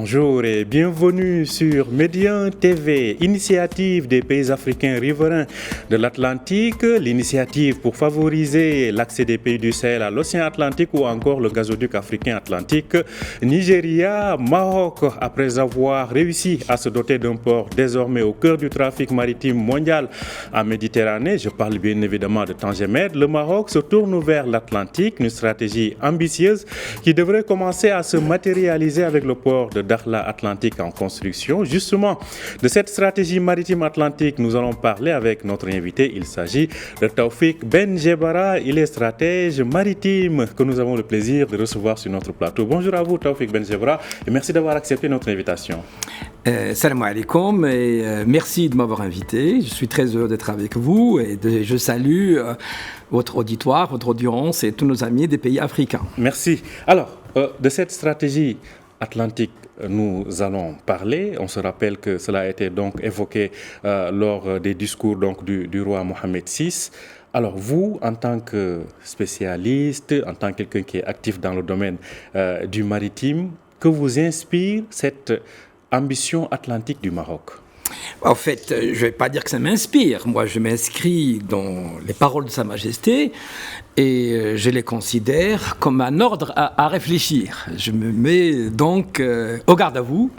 Bonjour et bienvenue sur Médien TV, initiative des pays africains riverains de l'Atlantique, l'initiative pour favoriser l'accès des pays du Sahel à l'océan Atlantique ou encore le gazoduc africain Atlantique. Nigeria, Maroc, après avoir réussi à se doter d'un port désormais au cœur du trafic maritime mondial en Méditerranée, je parle bien évidemment de Tanger Med, le Maroc se tourne vers l'Atlantique, une stratégie ambitieuse qui devrait commencer à se matérialiser avec le port de Dakhla Atlantique en construction. Justement, de cette stratégie maritime atlantique, nous allons parler avec notre invité. Il s'agit de Taoufik Benjebara. Il est stratège maritime que nous avons le plaisir de recevoir sur notre plateau. Bonjour à vous, Taoufik Benjebara, et merci d'avoir accepté notre invitation. Salam alaikum et merci de m'avoir invité. Je suis très heureux d'être avec vous et je salue votre auditoire, votre audience et tous nos amis des pays africains. Merci. Alors, de cette stratégie atlantique, nous allons parler. On se rappelle que cela a été donc évoqué lors des discours donc, du roi Mohamed VI. Alors vous, en tant que spécialiste, en tant que quelqu'un qui est actif dans le domaine du maritime, que vous inspire cette ambition atlantique du Maroc? En fait, je ne vais pas dire que ça m'inspire. Moi, je m'inscris dans les paroles de Sa Majesté et je les considère comme un ordre à réfléchir. Je me mets donc au garde à vous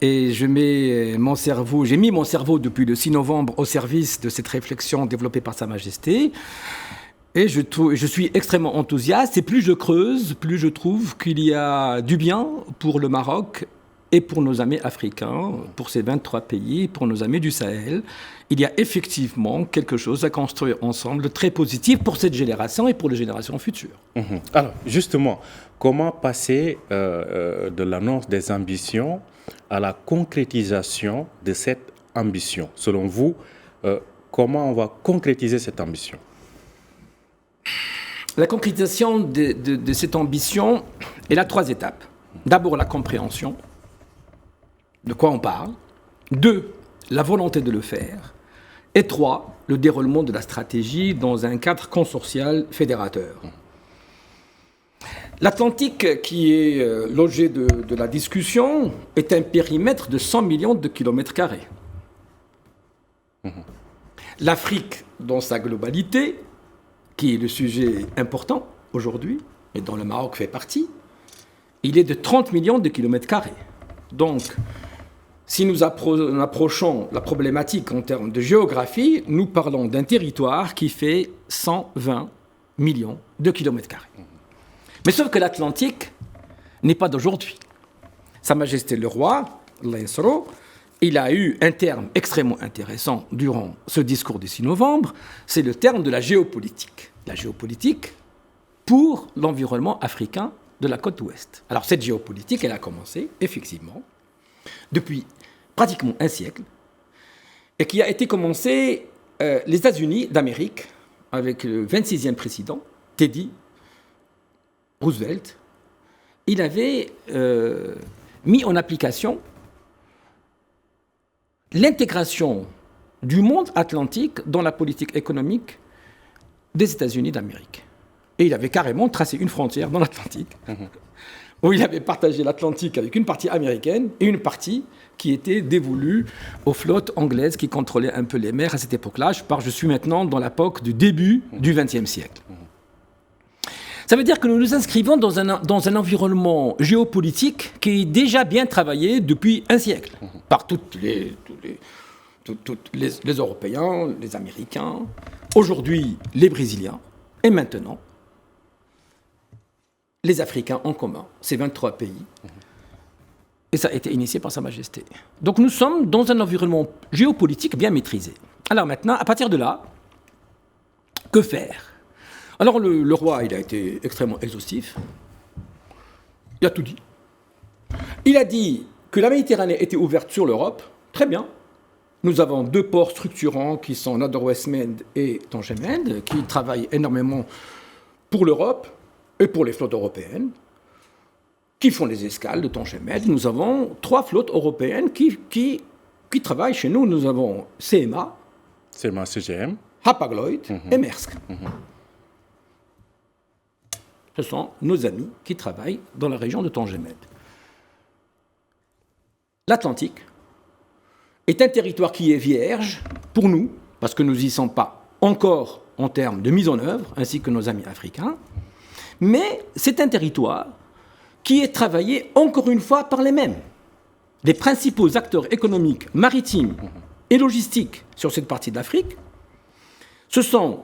et j'ai mis mon cerveau depuis le 6 novembre au service de cette réflexion développée par Sa Majesté. Et je suis extrêmement enthousiaste et plus je creuse, plus je trouve qu'il y a du bien pour le Maroc et pour nos amis africains, pour ces 23 pays, pour nos amis du Sahel. Il y a effectivement quelque chose à construire ensemble de très positif pour cette génération et pour les générations futures. Alors, justement, comment passer de l'annonce des ambitions à la concrétisation de cette ambition? Selon vous, comment on va concrétiser cette ambition? La concrétisation de cette ambition est à 3 étapes. D'abord, la compréhension de quoi on parle. 2, la volonté de le faire. Et 3, le déroulement de la stratégie dans un cadre consortial fédérateur. L'Atlantique, qui est l'objet de la discussion, est un périmètre de 100 millions de kilomètres carrés. L'Afrique, dans sa globalité, qui est le sujet important aujourd'hui, et dont le Maroc fait partie, il est de 30 millions de kilomètres carrés. Donc, si nous approchons la problématique en termes de géographie, nous parlons d'un territoire qui fait 120 millions de kilomètres carrés. Mais sauf que l'Atlantique n'est pas d'aujourd'hui. Sa Majesté le Roi, Allah Yasro, il a eu un terme extrêmement intéressant durant ce discours du 6 novembre, c'est le terme de la géopolitique. La géopolitique pour l'environnement africain de la côte ouest. Alors cette géopolitique, elle a commencé, effectivement, depuis pratiquement un siècle, et qui a été commencée les États-Unis d'Amérique, avec le 26e président, Teddy Roosevelt. Il avait mis en application l'intégration du monde atlantique dans la politique économique des États-Unis d'Amérique. Et il avait carrément tracé une frontière dans l'Atlantique, où il avait partagé l'Atlantique avec une partie américaine et une partie qui était dévolue aux flottes anglaises qui contrôlaient un peu les mers à cette époque-là. Je suis maintenant dans l'époque du début du XXe siècle. Ça veut dire que nous nous inscrivons dans un environnement géopolitique qui est déjà bien travaillé depuis un siècle par tous les Européens, les Américains, aujourd'hui les Brésiliens, et maintenant les Africains en commun, ces 23 pays. Et ça a été initié par Sa Majesté. Donc nous sommes dans un environnement géopolitique bien maîtrisé. Alors maintenant, à partir de là, que faire? Alors le roi, il a été extrêmement exhaustif. Il a tout dit. Il a dit que la Méditerranée était ouverte sur l'Europe. Très bien. Nous avons 2 ports structurants qui sont Nador West Med et Tanger Med, qui travaillent énormément pour l'Europe et pour les flottes européennes, qui font les escales de Tanger Med. Nous avons 3 flottes européennes qui travaillent chez nous. Nous avons CMA, CGM, Hapag-Lloyd et Maersk. Ce sont nos amis qui travaillent dans la région de Tanger Med. l'Atlantique est un territoire qui est vierge pour nous, parce que nous n'y sommes pas encore en termes de mise en œuvre, ainsi que nos amis africains, mais c'est un territoire qui est travaillé encore une fois par les mêmes. Les principaux acteurs économiques, maritimes et logistiques sur cette partie de l'Afrique, ce sont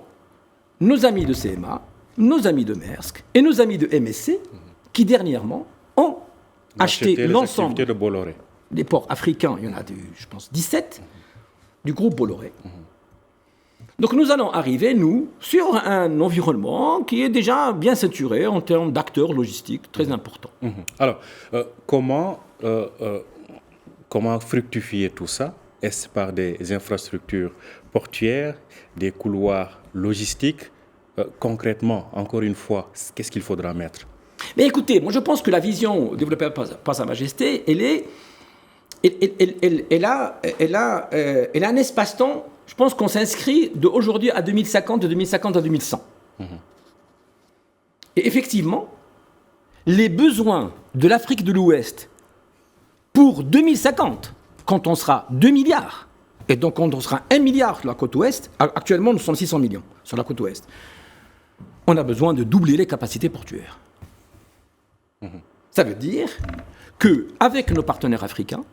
nos amis de CMA, nos amis de Maersk et nos amis de MSC qui dernièrement ont acheté l'ensemble de Bolloré. Des ports africains, il y en a, je pense, 17, du groupe Bolloré. Donc nous allons arriver, nous, sur un environnement qui est déjà bien saturé en termes d'acteurs logistiques très importants. Alors, comment fructifier tout ça? Est-ce par des infrastructures portuaires, des couloirs logistiques? Concrètement, encore une fois, qu'est-ce qu'il faudra mettre? Mais écoutez, moi je pense que la vision développée par Sa Majesté, elle a un espace-temps. Je pense qu'on s'inscrit d'aujourd'hui à 2050, de 2050 à 2100. Et effectivement, les besoins de l'Afrique de l'Ouest pour 2050, quand on sera 2 milliards, et donc quand on sera 1 milliard sur la côte ouest, actuellement nous sommes 600 millions sur la côte ouest, on a besoin de doubler les capacités portuaires. Ça veut dire qu'avec nos partenaires africains,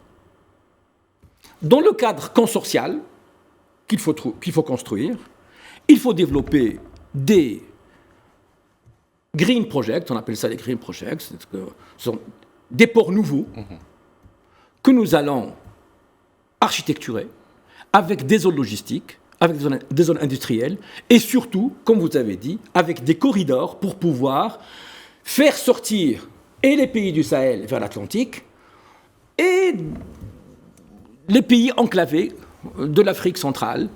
dans le cadre consortial qu'il faut construire, il faut développer des green projects, on appelle ça les green projects, ce sont des ports nouveaux que nous allons architecturer avec des zones logistiques, avec des zones industrielles et surtout, comme vous avez dit, avec des corridors pour pouvoir faire sortir et les pays du Sahel vers l'Atlantique et les pays enclavés de l'Afrique centrale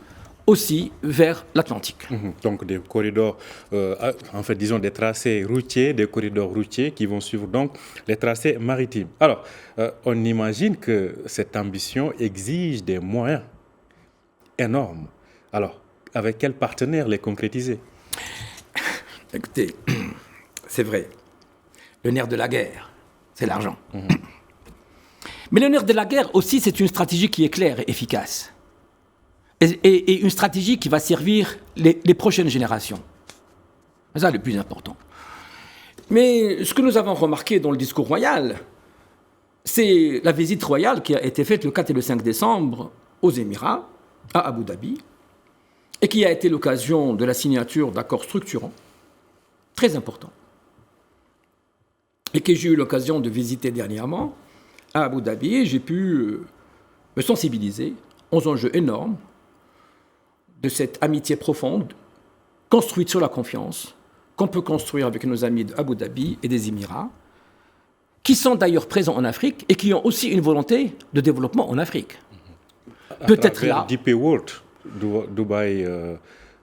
aussi vers l'Atlantique. Donc des corridors, en fait disons des tracés routiers, des corridors routiers qui vont suivre donc les tracés maritimes. Alors, on imagine que cette ambition exige des moyens énormes. Alors, avec quels partenaires les concrétiser? Écoutez, c'est vrai, le nerf de la guerre, c'est l'argent. Mais le nerf de la guerre aussi, c'est une stratégie qui est claire et efficace. Et une stratégie qui va servir les prochaines générations. C'est ça le plus important. Mais ce que nous avons remarqué dans le discours royal, c'est la visite royale qui a été faite le 4 et le 5 décembre aux Émirats, à Abu Dhabi, et qui a été l'occasion de la signature d'accords structurants, très importants, et que j'ai eu l'occasion de visiter dernièrement à Abu Dhabi. J'ai pu me sensibiliser aux enjeux énormes de cette amitié profonde, construite sur la confiance, qu'on peut construire avec nos amis d'Abu Dhabi et des Émirats, qui sont d'ailleurs présents en Afrique et qui ont aussi une volonté de développement en Afrique. Peut-être là... DP World, Dubaï,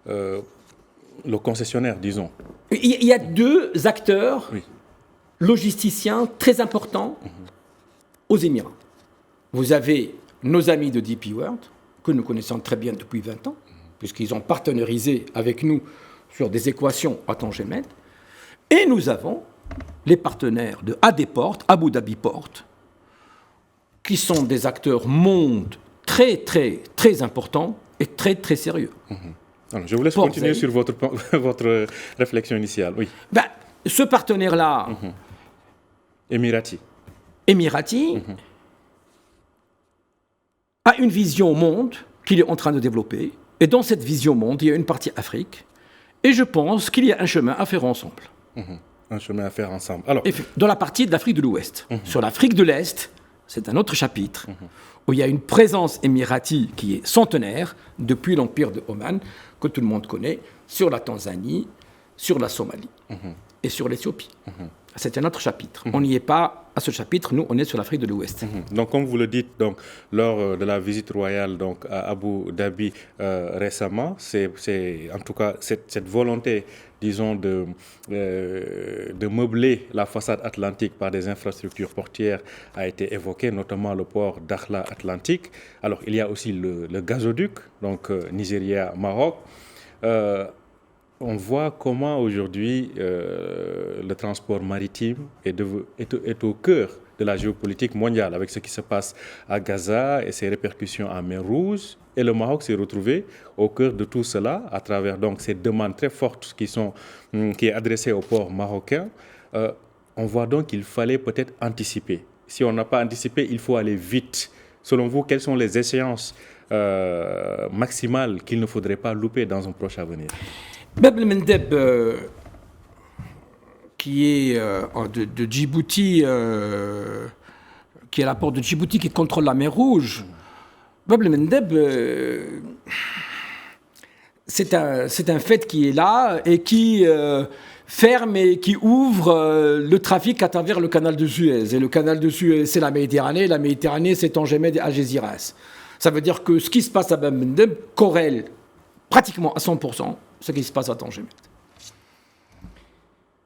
le concessionnaire, disons. Il y a deux acteurs logisticiens très importants aux Émirats. Vous avez nos amis de DP World, que nous connaissons très bien depuis 20 ans, puisqu'ils ont partenarisé avec nous sur des équations à Tanger-Med. Et nous avons les partenaires de AD Port, Abu Dhabi Port, qui sont des acteurs mondes très, très, très importants et très, très sérieux. Alors, je vous laisse continuer sur votre réflexion initiale. Oui. Ce partenaire-là, Émirati, a une vision monde qu'il est en train de développer. Et dans cette vision monde, il y a une partie Afrique. Et je pense qu'il y a un chemin à faire ensemble. Un chemin à faire ensemble. Alors, dans la partie de l'Afrique de l'Ouest. Sur l'Afrique de l'Est, c'est un autre chapitre où il y a une présence émirati qui est centenaire depuis l'Empire de Oman, que tout le monde connaît, sur la Tanzanie, sur la Somalie et sur l'Éthiopie. C'est un autre chapitre. On n'y est pas à ce chapitre, nous, on est sur l'Afrique de l'Ouest. Donc, comme vous le dites, donc, lors de la visite royale donc, à Abu Dhabi récemment, c'est en tout cas cette volonté, disons, de meubler la façade atlantique par des infrastructures portières a été évoquée, notamment le port d'Akhla Atlantique. Alors, il y a aussi le gazoduc, donc Nigeria-Maroc. On voit comment aujourd'hui le transport maritime est au cœur de la géopolitique mondiale avec ce qui se passe à Gaza et ses répercussions en mer Rouge. Et le Maroc s'est retrouvé au cœur de tout cela à travers donc ces demandes très fortes qui est adressée au port marocain. On voit donc qu'il fallait peut-être anticiper. Si on n'a pas anticipé, il faut aller vite. Selon vous, quelles sont les échéances maximales qu'il ne faudrait pas louper dans un proche avenir? Bab el-Mandeb, qui est de Djibouti, qui est la porte de Djibouti qui contrôle la mer Rouge. Bab el-Mandeb, c'est un fait qui est là et qui ferme et qui ouvre le trafic à travers le canal de Suez. Et le canal de Suez, c'est la Méditerranée, c'est Tanger Med et Algésiras. Ça veut dire que ce qui se passe à Bab el-Mandeb corrèle pratiquement à 100% ce qui se passe à Tanger Med.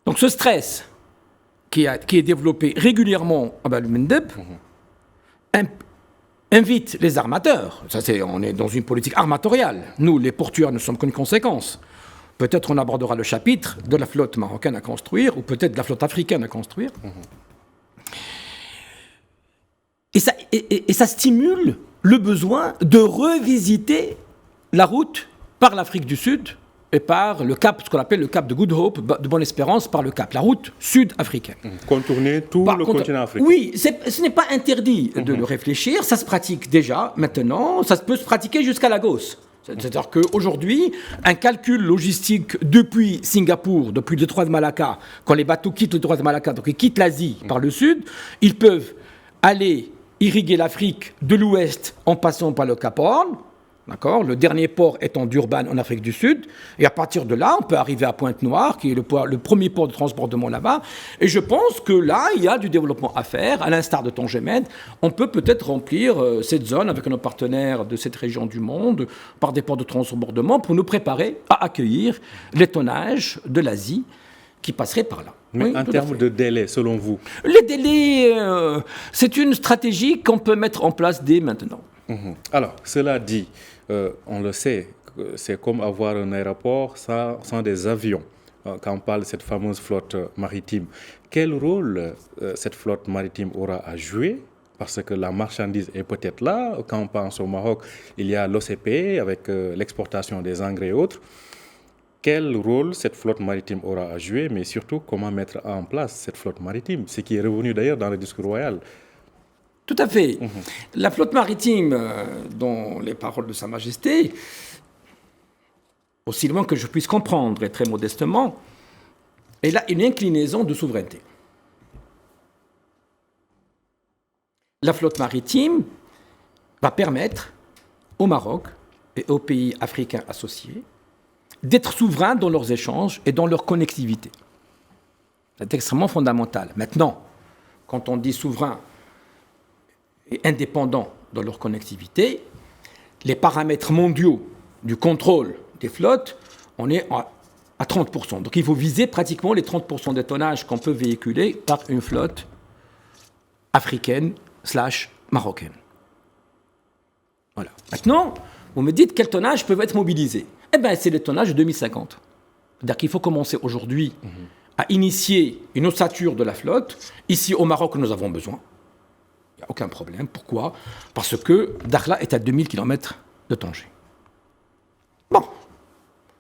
Donc ce stress qui est développé régulièrement à Bab el-Mandeb invite les armateurs. On est dans une politique armatoriale. Nous, les portuaires, ne sommes qu'une conséquence. Peut-être on abordera le chapitre de la flotte marocaine à construire, ou peut-être de la flotte africaine à construire. Et ça stimule le besoin de revisiter la route par l'Afrique du Sud et par le cap, ce qu'on appelle le cap de Good Hope, de Bonne Espérance, par le cap, la route sud-africaine. Contourner tout le continent africain. Oui, ce n'est pas interdit de le réfléchir, ça se pratique déjà maintenant, ça peut se pratiquer jusqu'à Lagos. C'est-à-dire qu'aujourd'hui, un calcul logistique depuis Singapour, depuis le détroit de Malacca, quand les bateaux quittent le détroit de Malacca, donc ils quittent l'Asie par le sud, ils peuvent aller irriguer l'Afrique de l'ouest en passant par le Cap Horn. D'accord, le dernier port étant Durban en Afrique du Sud. Et à partir de là, on peut arriver à Pointe-Noire, qui est le premier port de transbordement là-bas. Et je pense que là, il y a du développement à faire. À l'instar de Tanger Med, on peut peut-être remplir cette zone avec nos partenaires de cette région du monde par des ports de transbordement pour nous préparer à accueillir les tonnages de l'Asie qui passeraient par là. Mais oui, en termes de délai, selon vous? Les délais, c'est une stratégie qu'on peut mettre en place dès maintenant. Alors, cela dit, on le sait, c'est comme avoir un aéroport sans des avions. Quand on parle de cette fameuse flotte maritime, quel rôle cette flotte maritime aura à jouer? Parce que la marchandise est peut-être là. Quand on pense au Maroc, il y a l'OCP avec l'exportation des engrais et autres. Quel rôle cette flotte maritime aura à jouer, mais surtout comment mettre en place cette flotte maritime, ce qui est revenu d'ailleurs dans le discours royal. Tout à fait. La flotte maritime, dont les paroles de Sa Majesté, aussi loin que je puisse comprendre et très modestement, elle a une inclinaison de souveraineté. La flotte maritime va permettre au Maroc et aux pays africains associés d'être souverains dans leurs échanges et dans leur connectivité. C'est extrêmement fondamental. Maintenant, quand on dit souverain et indépendants dans leur connectivité, les paramètres mondiaux du contrôle des flottes, on est à 30%. Donc il faut viser pratiquement les 30% des tonnages qu'on peut véhiculer par une flotte africaine/marocaine. Voilà. Maintenant, vous me dites quels tonnages peuvent être mobilisés. Eh bien, c'est les tonnages de 2050. C'est-à-dire qu'il faut commencer aujourd'hui à initier une ossature de la flotte. Ici, au Maroc, nous avons besoin. Il n'y a aucun problème. Pourquoi? Parce que Dakhla est à 2000 km de Tanger. Bon.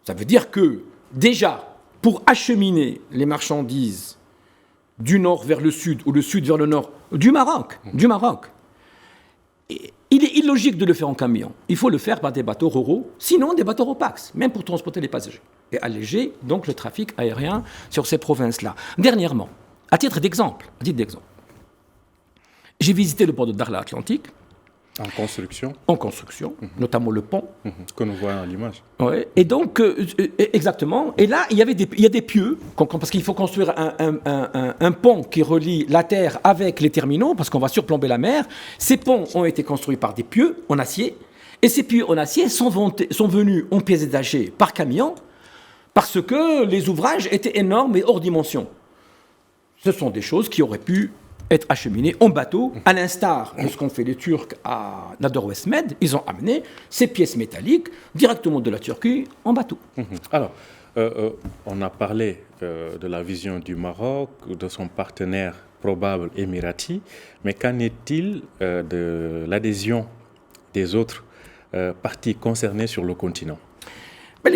Ça veut dire que, déjà, pour acheminer les marchandises du nord vers le sud ou le sud vers le nord du Maroc, il est illogique de le faire en camion. Il faut le faire par des bateaux roro, sinon des bateaux Ropax, même pour transporter les passagers. Et alléger donc le trafic aérien sur ces provinces-là. Dernièrement, à titre d'exemple, j'ai visité le port de Dakhla Atlantique. En construction, notamment le pont. Que nous voyons à l'image. Ouais. Et donc, exactement. Et là, il y a des pieux, parce qu'il faut construire un pont qui relie la terre avec les terminaux, parce qu'on va surplomber la mer. Ces ponts ont été construits par des pieux en acier. Et ces pieux en acier sont venus en pièces détachées par camion, parce que les ouvrages étaient énormes et hors dimension. Ce sont des choses qui auraient pu être acheminées en bateau, à l'instar de ce qu'ont fait les Turcs à Nador West Med. Ils ont amené ces pièces métalliques directement de la Turquie en bateau. Alors, on a parlé de la vision du Maroc, de son partenaire probable émirati, mais qu'en est-il de l'adhésion des autres parties concernées sur le continent? Mais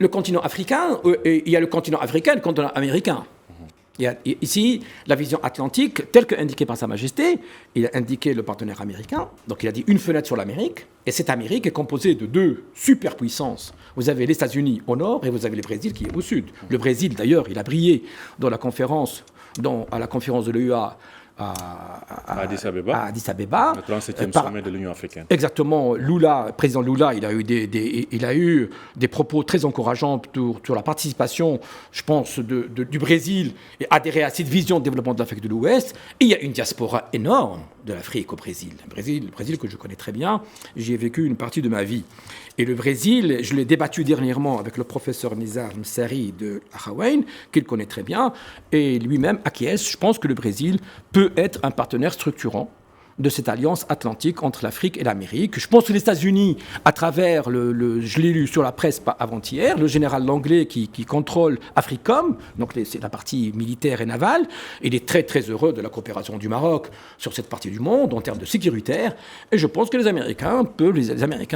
le continent africain, il y a le continent africain et le continent américain. Il y a ici la vision atlantique, telle qu'indiquée par Sa Majesté. Il a indiqué le partenaire américain, donc il a dit une fenêtre sur l'Amérique, et cette Amérique est composée de deux superpuissances. Vous avez les États-Unis au nord et vous avez le Brésil qui est au sud. Le Brésil, d'ailleurs, il a brillé à la conférence de l'EUA à Addis Abeba. Le 37e sommet de l'Union africaine. Exactement. Président Lula, il a eu des propos très encourageants sur la participation, je pense, du Brésil et adhérer à cette vision de développement de l'Afrique de l'Ouest. Et il y a une diaspora énorme de l'Afrique au Brésil. Le Brésil que je connais très bien, j'y ai vécu une partie de ma vie. Et le Brésil, je l'ai débattu dernièrement avec le professeur Nizar Msari de Hawaïn, qu'il connaît très bien, et lui-même acquiesce. Je pense que le Brésil peut être un partenaire structurant de cette alliance atlantique entre l'Afrique et l'Amérique. Je pense que les États-Unis, à travers je l'ai lu sur la presse avant-hier, le général Langlais qui contrôle Africom, donc c'est la partie militaire et navale, il est très très heureux de la coopération du Maroc sur cette partie du monde en termes de sécuritaire. Et je pense que les Américains,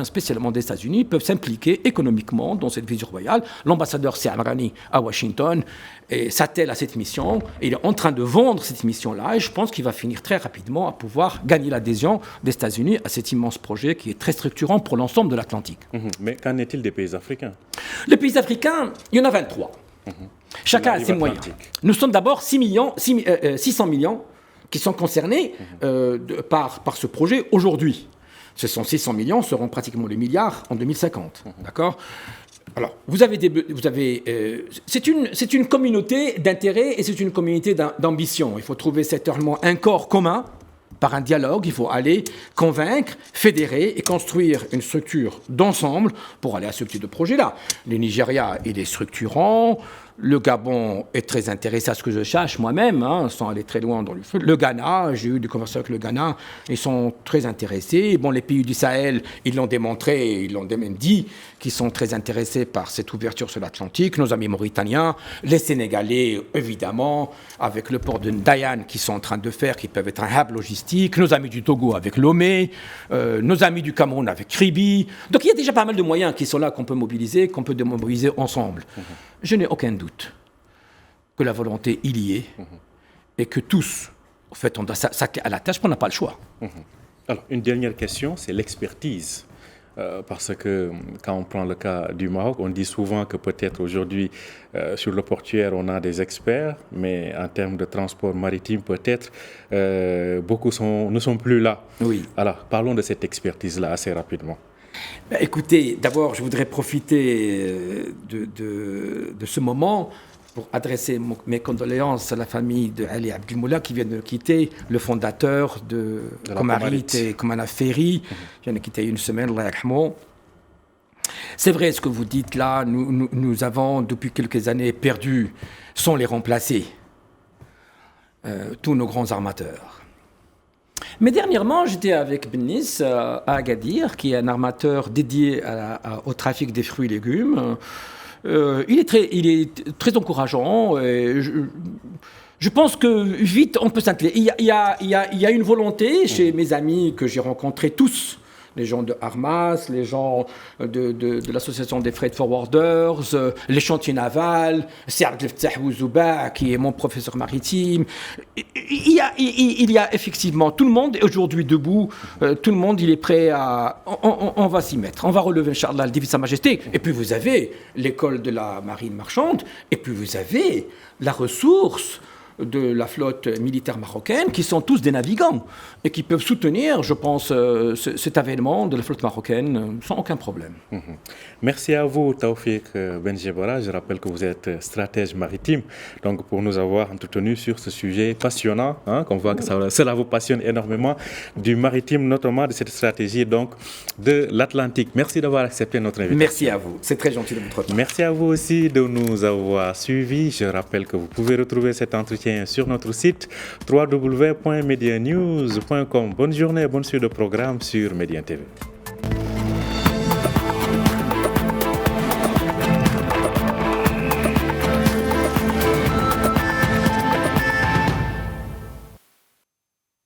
spécialement des États-Unis, peuvent s'impliquer économiquement dans cette vision royale. L'ambassadeur Siamrani à Washington s'attelle à cette mission. Il est en train de vendre cette mission-là et je pense qu'il va finir très rapidement à pouvoir gagner l'adhésion des États-Unis à cet immense projet qui est très structurant pour l'ensemble de l'Atlantique. Mais qu'en est-il des pays africains? Les pays africains, il y en a 23. Chacun a ses moyens. Nous sommes d'abord 600 millions qui sont concernés par ce projet aujourd'hui. Ce sont 600 millions, seront pratiquement les milliards en 2050. D'accord ? Alors, c'est une communauté d'intérêt et c'est une communauté d'ambition. Il faut trouver certainement un corps commun. Par un dialogue, il faut aller convaincre, fédérer et construire une structure d'ensemble pour aller à ce type de projet-là. Le Nigeria, il est structurant. Le Gabon est très intéressé à ce que je cherche moi-même, sans aller très loin dans le feu. Le Ghana, j'ai eu des conversations avec le Ghana, ils sont très intéressés. Bon, les pays du Sahel, ils l'ont démontré, ils l'ont même dit, qu'ils sont très intéressés par cette ouverture sur l'Atlantique. Nos amis mauritaniens, les Sénégalais, évidemment, avec le port de Ndayane qu'ils sont en train de faire, qui peuvent être un hub logistique. Nos amis du Togo avec Lomé, nos amis du Cameroun avec Kribi. Donc il y a déjà pas mal de moyens qui sont là qu'on peut mobiliser ensemble. Je n'ai aucun doute que la volonté, il y est, et que tous, en fait, on doit s'atteler à la tâche, on n'a pas le choix. Alors, une dernière question, c'est l'expertise. Parce que quand on prend le cas du Maroc, on dit souvent que peut-être aujourd'hui, sur le portuaire, on a des experts, mais en termes de transport maritime, peut-être, beaucoup ne sont plus là. Oui. Alors, parlons de cette expertise-là assez rapidement. Écoutez, d'abord, je voudrais profiter de ce moment pour adresser mes condoléances à la famille de Ali Abdelmoula qui vient de quitter, le fondateur de Comarit et Comana Ferry. Il vient de quitter une semaine, Allah yarhamou. C'est vrai ce que vous dites là, nous avons depuis quelques années perdu, sans les remplacer, tous nos grands armateurs. Mais dernièrement, j'étais avec Benis à Agadir, qui est un armateur dédié au trafic des fruits et légumes. Il est très encourageant. Je pense que vite, on peut s'intéresser. Il y a une volonté chez mes amis que j'ai rencontrés tous, les gens de Armas, les gens de l'association des freight forwarders, les chantiers navals, Serge Ouzuba, qui est mon professeur maritime. Il y a effectivement, tout le monde est aujourd'hui debout, tout le monde il est prêt à... On va s'y mettre, on va relever, Inch'Allah, le défi de Sa Majesté. Et puis vous avez l'école de la marine marchande, et puis vous avez la ressource de la flotte militaire marocaine, qui sont tous des navigants et qui peuvent soutenir, je pense, cet avènement de la flotte marocaine sans aucun problème. Merci à vous, Taoufik Benjebara. Je rappelle que vous êtes stratège maritime, donc pour nous avoir entretenus sur ce sujet passionnant, qu'on voit que cela vous passionne énormément, du maritime, notamment de cette stratégie donc, de l'Atlantique. Merci d'avoir accepté notre invitation. Merci à vous, c'est très gentil de votre part. Merci à vous aussi de nous avoir suivis. Je rappelle que vous pouvez retrouver cet entretien sur notre site www.medianews.com. Bonne journée, bonne suite de programme sur Média TV.